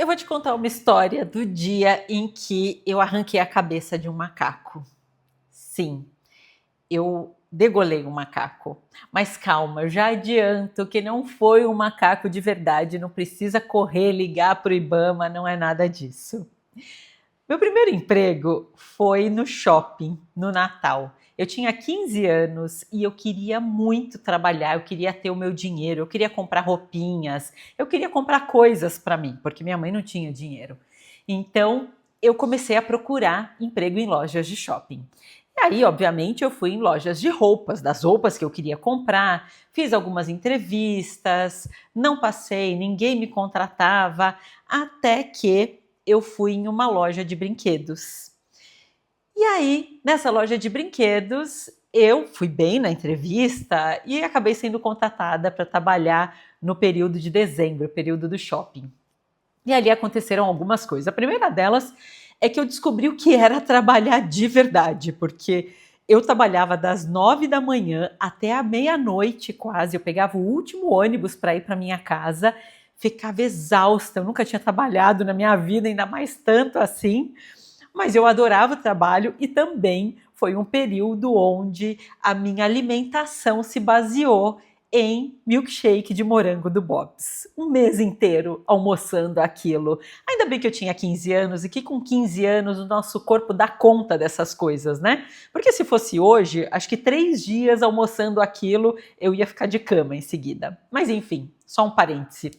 Eu vou te contar uma história do dia em que eu arranquei a cabeça de um macaco. Sim, eu degolei um macaco. Mas calma, eu já adianto que não foi um macaco de verdade, não precisa correr, ligar para o Ibama, não é nada disso. Meu primeiro emprego foi no shopping, no Natal. Eu tinha 15 anos e eu queria muito trabalhar, eu queria ter o meu dinheiro, eu queria comprar roupinhas, eu queria comprar coisas para mim, porque minha mãe não tinha dinheiro. Então, eu comecei a procurar emprego em lojas de shopping. E aí, obviamente, eu fui em lojas de roupas, das roupas que eu queria comprar, fiz algumas entrevistas, não passei, ninguém me contratava, até que eu fui em uma loja de brinquedos. E aí, nessa loja de brinquedos, eu fui bem na entrevista e acabei sendo contratada para trabalhar no período de dezembro, período do shopping. E ali aconteceram algumas coisas. A primeira delas é que eu descobri o que era trabalhar de verdade, porque eu trabalhava das 9 da manhã até a meia-noite quase. Eu pegava o último ônibus para ir para minha casa, ficava exausta. Eu nunca tinha trabalhado na minha vida, ainda mais tanto assim. Mas eu adorava o trabalho e também foi um período onde a minha alimentação se baseou em milkshake de morango do Bob's. Um mês inteiro almoçando aquilo. Ainda bem que eu tinha 15 anos e que com 15 anos o nosso corpo dá conta dessas coisas, né? Porque se fosse hoje, acho que 3 dias almoçando aquilo, eu ia ficar de cama em seguida. Mas enfim, só um parêntese.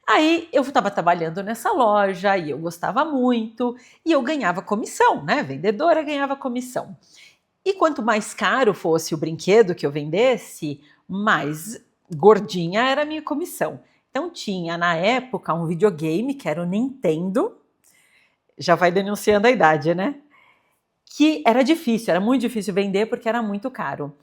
Aí eu estava trabalhando nessa loja e eu gostava muito e eu ganhava comissão, né? Vendedora ganhava comissão. E quanto mais caro fosse o brinquedo que eu vendesse, mais gordinha era a minha comissão. Então tinha na época um videogame que era o Nintendo, já vai denunciando a idade, né? Que era difícil, era muito difícil vender porque era muito caro.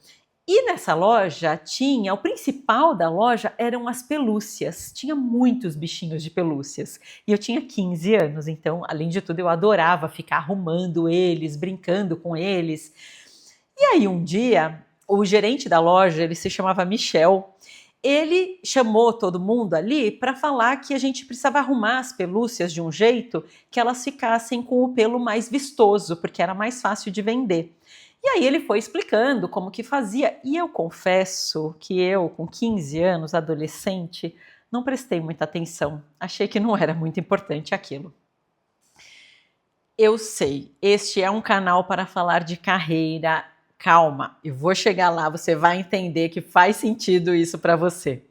E nessa loja tinha, o principal da loja eram as pelúcias. Tinha muitos bichinhos de pelúcias. E eu tinha 15 anos, então, além de tudo, eu adorava ficar arrumando eles, brincando com eles. E aí um dia, o gerente da loja, ele se chamava Michel, ele chamou todo mundo ali para falar que a gente precisava arrumar as pelúcias de um jeito que elas ficassem com o pelo mais vistoso, porque era mais fácil de vender. E aí ele foi explicando como que fazia. E eu confesso que eu, com 15 anos, adolescente, não prestei muita atenção. Achei que não era muito importante aquilo. Eu sei, este é um canal para falar de carreira. Calma, eu vou chegar lá, você vai entender que faz sentido isso para você.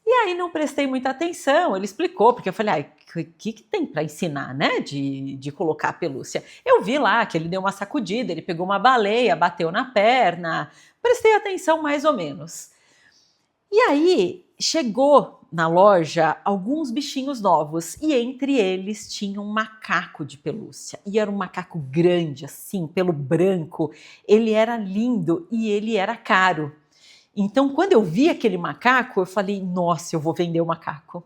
E aí não prestei muita atenção, ele explicou, porque eu falei, o que tem para ensinar, né, de colocar a pelúcia? Eu vi lá que ele deu uma sacudida, ele pegou uma baleia, bateu na perna, prestei atenção mais ou menos. E aí chegou na loja alguns bichinhos novos e entre eles tinha um macaco de pelúcia. E era um macaco grande assim, pelo branco, ele era lindo e ele era caro. Então, quando eu vi aquele macaco, eu falei, nossa, eu vou vender o macaco.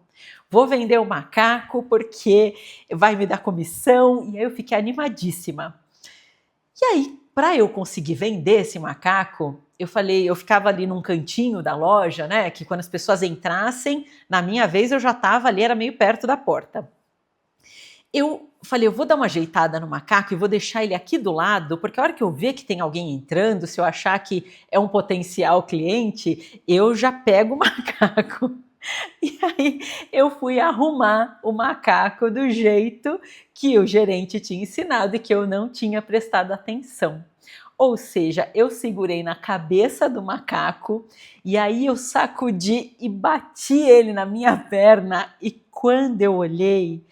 Vou vender o macaco porque vai me dar comissão. E aí eu fiquei animadíssima. E aí, para eu conseguir vender esse macaco, eu falei, eu ficava ali num cantinho da loja, né? Que quando as pessoas entrassem, na minha vez eu já estava ali, era meio perto da porta. Eu falei, eu vou dar uma ajeitada no macaco e vou deixar ele aqui do lado, porque a hora que eu ver que tem alguém entrando, se eu achar que é um potencial cliente, eu já pego o macaco. E aí eu fui arrumar o macaco do jeito que o gerente tinha ensinado e que eu não tinha prestado atenção. Ou seja, eu segurei na cabeça do macaco e aí eu sacudi e bati ele na minha perna e quando eu olhei,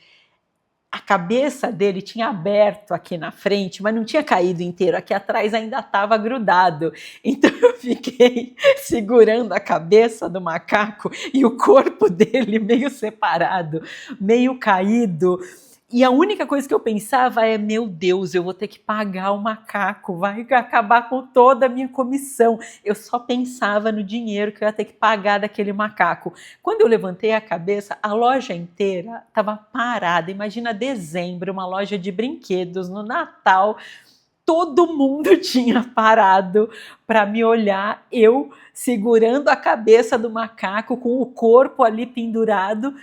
a cabeça dele tinha aberto aqui na frente, mas não tinha caído inteiro, aqui atrás ainda estava grudado. Então eu fiquei segurando a cabeça do macaco e o corpo dele meio separado, meio caído. E a única coisa que eu pensava é, meu Deus, eu vou ter que pagar o macaco, vai acabar com toda a minha comissão. Eu só pensava no dinheiro que eu ia ter que pagar daquele macaco. Quando eu levantei a cabeça, a loja inteira estava parada. Imagina dezembro, uma loja de brinquedos no Natal. Todo mundo tinha parado para me olhar, eu segurando a cabeça do macaco com o corpo ali pendurado.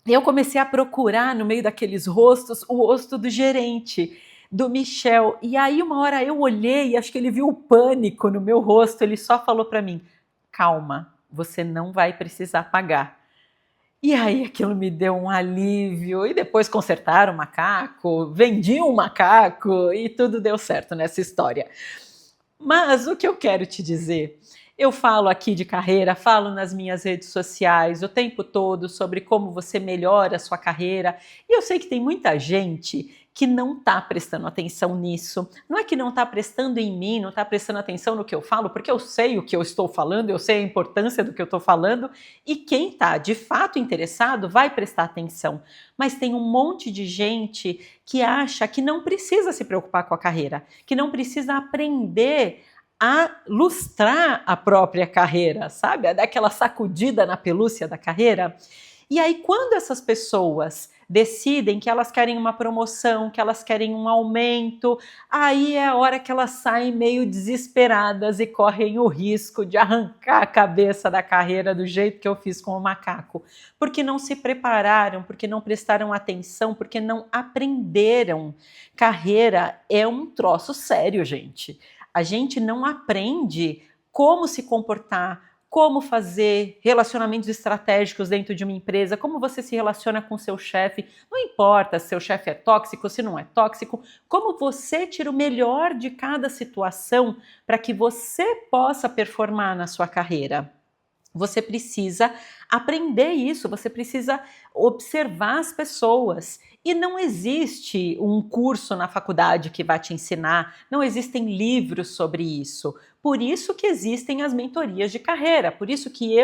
Eu comecei a procurar no meio daqueles rostos o rosto do gerente, do Michel. E aí uma hora eu olhei, acho que ele viu o pânico no meu rosto, ele só falou para mim: calma, você não vai precisar pagar. E aí aquilo me deu um alívio, e depois consertaram o macaco, vendi um macaco e tudo deu certo nessa história. Mas o que eu quero te dizer, eu falo aqui de carreira, falo nas minhas redes sociais o tempo todo sobre como você melhora a sua carreira, e eu sei que tem muita gente que não está prestando atenção nisso. Não é que não está prestando em mim, não está prestando atenção no que eu falo, porque eu sei o que eu estou falando, eu sei a importância do que eu estou falando, e quem está de fato interessado vai prestar atenção. Mas tem um monte de gente que acha que não precisa se preocupar com a carreira, que não precisa aprender a lustrar a própria carreira, sabe? A dar aquela sacudida na pelúcia da carreira. E aí, quando essas pessoas decidem que elas querem uma promoção, que elas querem um aumento, aí é a hora que elas saem meio desesperadas e correm o risco de arrancar a cabeça da carreira do jeito que eu fiz com o macaco, porque não se prepararam, porque não prestaram atenção, porque não aprenderam. Carreira é um troço sério, gente. A gente não aprende como se comportar, como fazer relacionamentos estratégicos dentro de uma empresa, como você se relaciona com seu chefe, não importa se seu chefe é tóxico, se não é tóxico, como você tira o melhor de cada situação para que você possa performar na sua carreira. Você precisa aprender isso, você precisa observar as pessoas. E não existe um curso na faculdade que vai te ensinar, não existem livros sobre isso. Por isso que existem as mentorias de carreira, por isso que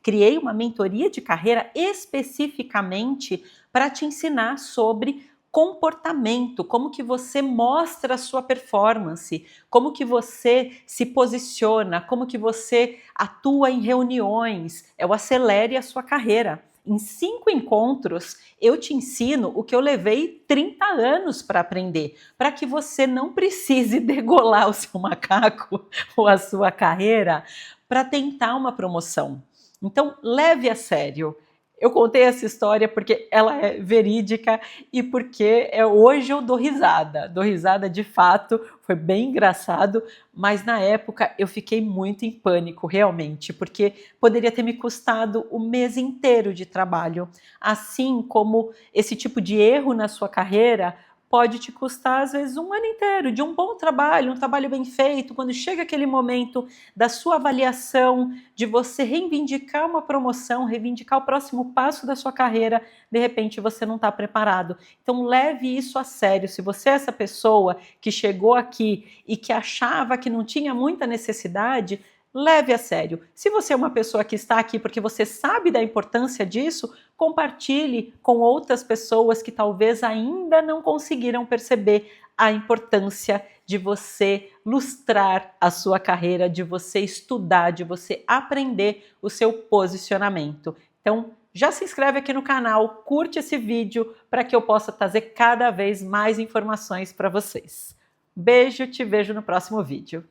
criei uma mentoria de carreira especificamente para te ensinar sobre comportamento, como que você mostra a sua performance, como que você se posiciona, como que você atua em reuniões, é o acelere a sua carreira. Em 5 encontros, eu te ensino o que eu levei 30 anos para aprender, para que você não precise degolar o seu macaco ou a sua carreira para tentar uma promoção. Então, leve a sério. Eu contei essa história porque ela é verídica e porque hoje eu dou risada de fato, foi bem engraçado, mas na época eu fiquei muito em pânico realmente, porque poderia ter me custado o mês inteiro de trabalho, assim como esse tipo de erro na sua carreira pode te custar às vezes um ano inteiro de um bom trabalho, um trabalho bem feito, quando chega aquele momento da sua avaliação, de você reivindicar uma promoção, reivindicar o próximo passo da sua carreira, de repente você não está preparado. Então leve isso a sério. Se você é essa pessoa que chegou aqui e que achava que não tinha muita necessidade, leve a sério. Se você é uma pessoa que está aqui porque você sabe da importância disso, compartilhe com outras pessoas que talvez ainda não conseguiram perceber a importância de você lustrar a sua carreira, de você estudar, de você aprender o seu posicionamento. Então, já se inscreve aqui no canal, curte esse vídeo para que eu possa trazer cada vez mais informações para vocês. Beijo, te vejo no próximo vídeo.